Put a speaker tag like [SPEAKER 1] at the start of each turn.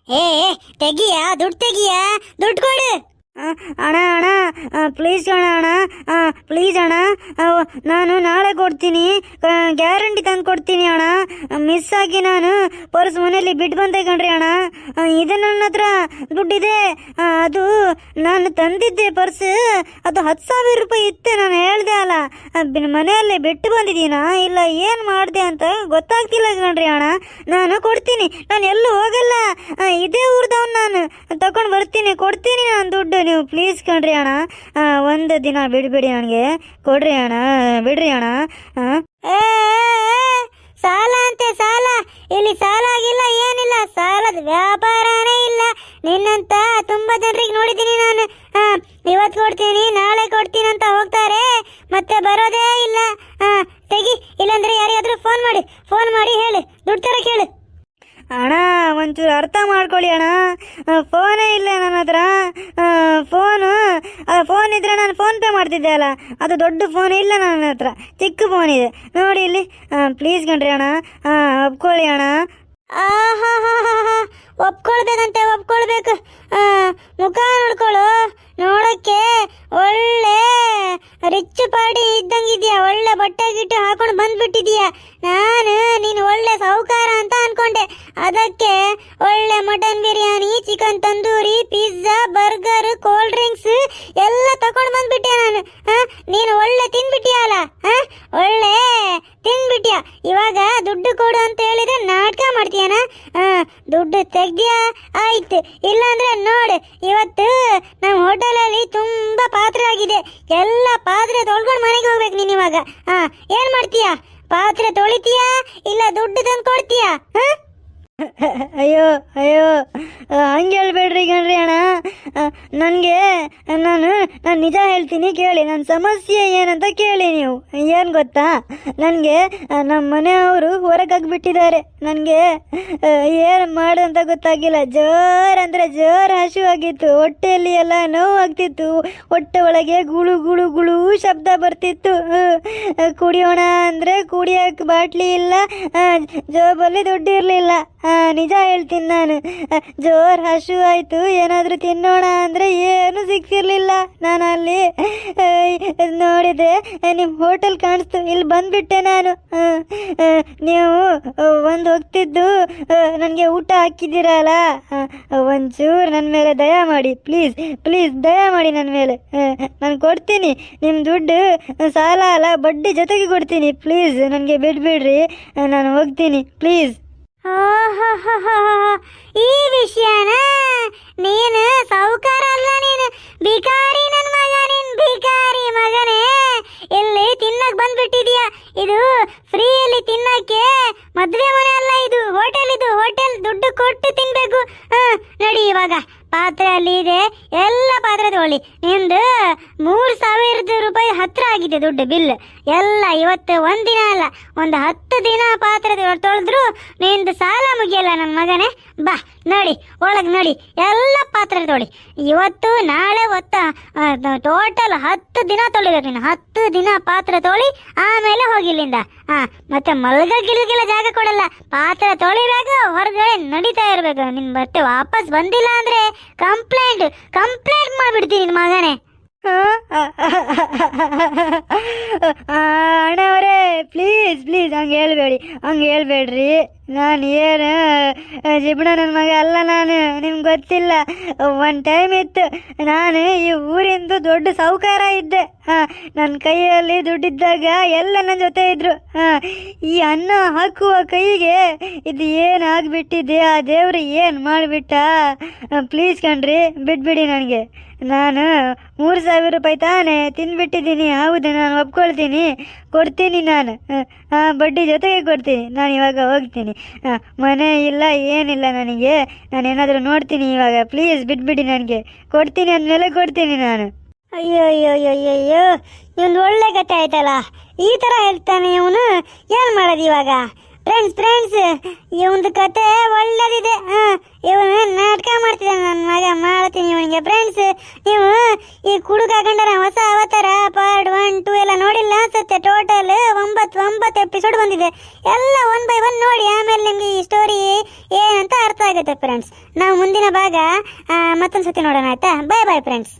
[SPEAKER 1] ಏ ತೆಗಿಯ ದುಡ್ಡು ತೆಗಿಯ ದುಡ್ಡು ಕೊಡು.
[SPEAKER 2] ಅಣ್ಣ ಅಣ್ಣ ಪ್ಲೀಸ್ ಅಣ್ಣ ಪ್ಲೀಸ್ ಅಣ್ಣ, ನಾನು ನಾಳೆ ಕೊಡ್ತೀನಿ, ಗ್ಯಾರಂಟಿ ತಂದು ಕೊಡ್ತೀನಿ ಅಣ್ಣ. ಮಿಸ್ ಆಗಿ ನಾನು ಪರ್ಸ್ ಮನೇಲಿ ಬಿಟ್ಟು ಬಂದೆ ಕಣ್ರಿ ಅಣ್ಣ. ಇದೆ ನನ್ನ ಹತ್ರ ದುಡ್ಡಿದೆ, ಅದು ನಾನು ತಂದಿದ್ದೆ ಪರ್ಸ್, ಅದು 10,000 ರೂಪಾಯಿ ಇತ್ತು. ನಾನು ಹೇಳ್ದೆ ಅಲ್ಲ, ಮನೆಯಲ್ಲೇ ಬಿಟ್ಟು ಬಂದಿದ್ದೀನಾ ಇಲ್ಲ ಏನು ಮಾಡಿದೆ ಅಂತ ಗೊತ್ತಾಗ್ತಿಲ್ಲ ಕಣ್ರಿ ಅಣ್ಣ. ನಾನು ಕೊಡ್ತೀನಿ, ನಾನು ಎಲ್ಲೂ ಹೋಗಲ್ಲ, ಇದೇ ಊರ್ದವ್ನು, ನಾನು ತಗೊಂಡು ಬರ್ತೀನಿ, ಕೊಡ್ತೀನಿ ನಾನು ದುಡ್ಡು. ನೀವು ಪ್ಲೀಸ್ ಕಣ್ರಿ ಅಣ್ಣ, ಒಂದು ದಿನ ಬಿಡ್ಬಿಡಿ ನನಗೆ, ಕೊಡ್ರಿ ಅಣ್ಣ, ಬಿಡ್ರಿ ಅಣ್ಣ.
[SPEAKER 1] ಸಾಲ ಅಂತೆ ಸಾಲ, ಇಲ್ಲಿ ಸಾಲ ಆಗಿಲ್ಲ ಏನಿಲ್ಲ, ಸಾಲದ ವ್ಯಾಪಾರನೇ ಇಲ್ಲ. ನಿನ್ನಂತ ತುಂಬಾ ಜನರಿಗೆ ನೋಡಿದ್ದೀನಿ ನಾನು. ಇವತ್ತು ಕೊಡ್ತೀನಿ ನಾಳೆ ಕೊಡ್ತೀನಿ ಅಂತ ಹೋಗ್ತಾರೆ, ಮತ್ತೆ ಬರೋದೇ ಇಲ್ಲ. ತೆಗಿ, ಇಲ್ಲಾಂದ್ರೆ ಯಾರಿಗಾದ್ರೂ ಫೋನ್ ಮಾಡಿ ಹೇಳು, ದುಡ್ಡು ತರ ಕೇಳು.
[SPEAKER 2] ಅಣ್ಣ ಒಂಚೂರು ಅರ್ಥ ಮಾಡ್ಕೊಳ್ಳಿ ಅಣ್ಣ, ಫೋನೇ ಇಲ್ಲ ನನ್ನ ಹತ್ರ. ಫೋನ್ ಇದ್ರೆ ನಾನು ಫೋನ್ಪೇ ಮಾಡ್ತಿದ್ದೆ ಅಲ್ಲ, ಅದು ದೊಡ್ಡ ಫೋನ್ ಇಲ್ಲ ನನ್ನ ಹತ್ರ, ಚಿಕ್ಕ ಫೋನ್ ಇದೆ ನೋಡಿ ಇಲ್ಲಿ. ಪ್ಲೀಸ್ ಕಣ್ರಿ ಅಣ್ಣ, ಒಪ್ಕೊಳ್ಳಿ ಅಣ್ಣ.
[SPEAKER 1] ಒಪ್ಕೊಳ್ಬೇಕಂತೆ ಒಪ್ಕೊಳ್ಬೇಕು. ಮುಖ ನೋಡ್ಕೊಳ್ಳು, ನೋಡಕ್ಕೆ ಒಳ್ಳೆ ರಿಚ್ ಪಾರ್ಟಿ ಇದ್ದಂಗಿದ್ಯಾ, ಒಳ್ಳೆ ಬಟ್ಟೆ ಗಿಟ್ಟೆ ಹಾಕೊಂಡು ಬಂದ್ಬಿಟ್ಟಿದ್ಯಾ. ನೀನು ಒಳ್ಳೆ ಸಾಹುಕಾರ ಅಂತ ಅನ್ಕೊಂಡೆ, ಅದಕ್ಕೆ ಒಳ್ಳೆ mutton biryani, chicken tandoori, pizza, burger, cold drinks ಎಲ್ಲ ತಗೊಂಡು ಬಂದ್ಬಿಟ್ಟೆ ನಾನು. ನೀನು ಒಳ್ಳೆ ತಿನ್ಬಿಟ್ಟಿಯಲ್ಲ, ಒಳ್ಳೆ ತಿನ್ಬಿಟ್ಯಾ. ಇವಾಗ ದುಡ್ಡು ಕೊಡು ಅಂತ ಹೇಳಿದ್ರೆ ನಾಟಕ ಮಾಡ್ತೀಯನ? ದುಡ್ಡು ತೆಗ್ದ್ಯಾ ಆಯ್ತು, ಇಲ್ಲಾಂದ್ರೆ ನೋಡು, ಇವತ್ತು ನಮ್ಮ ಹೋಟೆಲಲ್ಲಿ ತುಂಬಾ ಪಾತ್ರೆ ಆಗಿದೆ, ಎಲ್ಲ ಪಾತ್ರೆ ತೊಳ್ಕೊಂಡು ಮನೆಗೆ ಹೋಗ್ಬೇಕು ನೀನು. ಇವಾಗ ಏನ್ ಮಾಡ್ತೀಯಾ? ಪಾತ್ರೆ ತೊಳಿತೀಯಾ ಇಲ್ಲ ದುಡ್ಡು ತಂದು ಕೊಡ್ತೀಯಾ?
[SPEAKER 2] ಅಯ್ಯೋ ಅಯ್ಯೋ, ಹಂಗೆ ಹೇಳ್ಬೇಡ್ರಿ ಕಣ್ರಿ ಅಣ್ಣ. ನಾನು ನಿಜ ಹೇಳ್ತೀನಿ ಕೇಳಿ, ನನ್ನ ಸಮಸ್ಯೆ ಏನಂತ ಕೇಳಿ ನೀವು. ಏನು ಗೊತ್ತಾ, ನನಗೆ ನಮ್ಮ ಮನೆಯವರು ಹೊರಗಾಗ್ಬಿಟ್ಟಿದ್ದಾರೆ. ನನಗೆ ಏನು ಮಾಡು ಅಂತ ಗೊತ್ತಾಗಿಲ್ಲ. ಜೋರಂದರೆ ಜೋರು ಹಸಿವಾಗಿತ್ತು, ಹೊಟ್ಟೆಯಲ್ಲಿ ಎಲ್ಲ ನೋವು ಆಗ್ತಿತ್ತು, ಹೊಟ್ಟೆ ಒಳಗೆ ಗುಳು ಗುಳು ಗುಳು ಶಬ್ದ ಬರ್ತಿತ್ತು. ಕುಡಿಯೋಣ ಅಂದರೆ ಕುಡಿಯೋಕ್ಕೆ ಬಾಟ್ಲಿ ಇಲ್ಲ, ಜೋಬಲ್ಲಿ ದುಡ್ಡು ಇರಲಿಲ್ಲ. ನಿಜ ಹೇಳ್ತೀನಿ ನಾನು, ಜೋರು ಹಸು ಆಯಿತು, ಏನಾದರೂ ತಿನ್ನೋಣ ಅಂದರೆ ಏನೂ ಸಿಗ್ತಿರ್ಲಿಲ್ಲ. ನಾನು ಅಲ್ಲಿ ನೋಡಿದೆ, ನಿಮ್ಮ ಹೋಟೆಲ್ ಕಾಣಿಸ್ತು, ಇಲ್ಲಿ ಬಂದುಬಿಟ್ಟೆ ನಾನು. ನೀವು ಹೋಗ್ತಿದ್ದು ನನಗೆ ಊಟ ಹಾಕಿದ್ದೀರಲ್ಲ, ಒಂಚೂರು ನನ್ನ ಮೇಲೆ ದಯ ಮಾಡಿ, ಪ್ಲೀಸ್ ಪ್ಲೀಸ್ ದಯ ಮಾಡಿ ನನ್ನ ಮೇಲೆ. ನಾನು ಕೊಡ್ತೀನಿ ನಿಮ್ಮ ದುಡ್ಡು, ಸಾಲ ಅಲ್ಲ ಬಡ್ಡಿ ಜೊತೆಗೆ ಕೊಡ್ತೀನಿ. ಪ್ಲೀಸ್ ನನಗೆ ಬಿಡ್ಬಿಡ್ರಿ, ನಾನು ಹೋಗ್ತೀನಿ ಪ್ಲೀಸ್.
[SPEAKER 1] ಈ ವಿಷಯನ, ನೀನು ಸಾಹುಕಾರ ಅಲ್ಲ, ನೀನು ಭಿಕಾರಿ ನನ್ನ ಮಗ, ನೀನು ಭಿಕಾರಿ ಮಗನೇ. ಇಲ್ಲಿ ತಿನ್ನಕ್ ಬಂದ್ಬಿಟ್ಟಿದೀಯ, ಇದು ಫ್ರೀಯಲ್ಲಿ ತಿನ್ನಕ್ಕೆ ಮದುವೆ ಮನೆ ಅಲ್ಲ, ಇದು ಹೋಟೆಲ್, ಇದು ಹೋಟೆಲ್, ದುಡ್ಡು ಕೊಟ್ಟು ತಿನ್ಬೇಕು. ನೋಡಿ, ಇವಾಗ ಪಾತ್ರೆ ಅಲ್ಲಿ ಇದೆ, ಎಲ್ಲ ಪಾತ್ರೆ ತೊಗೊಳ್ಳಿ. ನಿಮ್ದು 3,000 ರೂಪಾಯಿ ಹತ್ರ ಆಗಿದೆ ದುಡ್ಡು ಬಿಲ್ ಎಲ್ಲ. ಇವತ್ತು ಒಂದಿನ ಅಲ್ಲ, ಒಂದು 10 ದಿನ ಪಾತ್ರೆ ತೊಳೆದ್ರು ನಿಂದು ಸಾಲ ಮುಗಿಯಲ್ಲ ನನ್ನ ಮಗನೇ. ಬಾ ನೋಡಿ, ಒಳಗೆ ನೋಡಿ, ಎಲ್ಲ ಪಾತ್ರೆ ತೊಳಿ. ಇವತ್ತು ನಾಳೆ ಟೋಟಲ್ 10 ದಿನ ತೊಳಿಬೇಕು ನೀನು. 10 ದಿನ ಪಾತ್ರೆ ತೊಳಿ, ಆಮೇಲೆ ಹೋಗಿಲ್ಲಿಂದ. ಮತ್ತೆ ಗಿಲ್ಗೆಲ್ಲ ಜಾಗ ಕೊಡಲ್ಲ, ಪಾತ್ರೆ ತೊಳಿಬೇಕು, ಹೊರಗಡೆ ನಡೀತಾ ಇರಬೇಕು. ನಿನ್ ಮತ್ತೆ ವಾಪಸ್ ಬಂದಿಲ್ಲ ಅಂದ್ರೆ ಕಂಪ್ಲೇಂಟ್ ಮಾಡ್ಬಿಡ್ತೀನಿ ನಿನ್ ಮಗನೇ.
[SPEAKER 2] ಅಣ್ಣವರೇ ಪ್ಲೀಸ್ ಪ್ಲೀಸ್ ಹಂಗೆ ಹೇಳ್ಬೇಡ್ರಿ. ನಾನು ಏನು ಜಿಬ್ಣ ನನ್ನ ಮಗ ಅಲ್ಲ, ನಾನು ನಿಮ್ಗೆ ಗೊತ್ತಿಲ್ಲ. ಒಂದು ಟೈಮ್ ಇತ್ತು, ನಾನು ಈ ಊರಿಂದು ದೊಡ್ಡ ಸಾಹುಕಾರ ಇದ್ದೆ. ನನ್ನ ಕೈಯಲ್ಲಿ ದುಡ್ಡಿದ್ದಾಗ ಎಲ್ಲ ನನ್ನ ಜೊತೆ ಇದ್ರು. ಈ ಅನ್ನ ಹಾಕುವ ಕೈಗೆ ಇದು ಏನು ಆಗಿಬಿಟ್ಟಿದೆ, ಆ ದೇವ್ರು ಏನು ಮಾಡಿಬಿಟ್ಟ. ಪ್ಲೀಸ್ ಕಣ್ರಿ, ಬಿಟ್ಬಿಡಿ ನನಗೆ. ನಾನು 3,000 ರೂಪಾಯಿ ತಾನೇ ತಿಂದ್ಬಿಟ್ಟಿದ್ದೀನಿ, ಹೌದು, ನಾನು ಒಪ್ಕೊಳ್ತೀನಿ, ಕೊಡ್ತೀನಿ ನಾನು. ಬಡ್ಡಿ ಜೊತೆಗೆ ಕೊಡ್ತೀನಿ. ನಾನು ಇವಾಗ ಹೋಗ್ತೀನಿ, ಮನೆ ಇಲ್ಲ ಏನಿಲ್ಲ ನನಗೆ, ನಾನು ಏನಾದರೂ ನೋಡ್ತೀನಿ ಇವಾಗ. ಪ್ಲೀಸ್ ಬಿಟ್ಬಿಡಿ ನನಗೆ, ಕೊಡ್ತೀನಿ ಅಂದಮೇಲೆ ಕೊಡ್ತೀನಿ ನಾನು.
[SPEAKER 1] ಅಯ್ಯೋ ಅಯ್ಯೋ ಅಯ್ಯೋ ಅಯ್ಯೋ, ಇವನು ಒಳ್ಳೆ ಕತೆ ಆಯ್ತಲ್ಲ. ಈ ಥರ ಹೇಳ್ತಾನೆ ಇವನು, ಏನು ಮಾಡೋದು ಇವಾಗ? ಫ್ರೆಂಡ್ಸ್, ಇವೊಂದು ಕತೆ ಒಳ್ಳೇದಿದೆ. ಇವನು ನಾಟಕ ಮಾಡ್ತಿದ್ದಾನೆ ನನ್ನ ಮಗ, ಮಾಡ್ತೀನಿ ಇವನಿಗೆ. ಫ್ರೆಂಡ್ಸ್, ನೀವು ಈ ಕುಡುಕ ಕಂಡರ ಹೊಸ ಅವತಾರ ಪಾರ್ಟ್ 1, 2 ಎಲ್ಲ ನೋಡಿಲ್ಲ ಅನ್ಸುತ್ತೆ. ಟೋಟಲ್ 9 ಎಪಿಸೋಡ್ ಎಪಿಸೋಡ್ ಬಂದಿದೆ. ಎಲ್ಲ 1 by 1 ನೋಡಿ, ಆಮೇಲೆ ನಿಮಗೆ ಈ ಸ್ಟೋರಿ ಏನಂತ ಅರ್ಥ ಆಗುತ್ತೆ ಫ್ರೆಂಡ್ಸ್. ನಾವು ಮುಂದಿನ ಭಾಗ ಮತ್ತೊಂದು ಸತಿ ನೋಡೋಣ, ಆಯ್ತಾ? ಬಾಯ್ ಬಾಯ್ ಫ್ರೆಂಡ್ಸ್.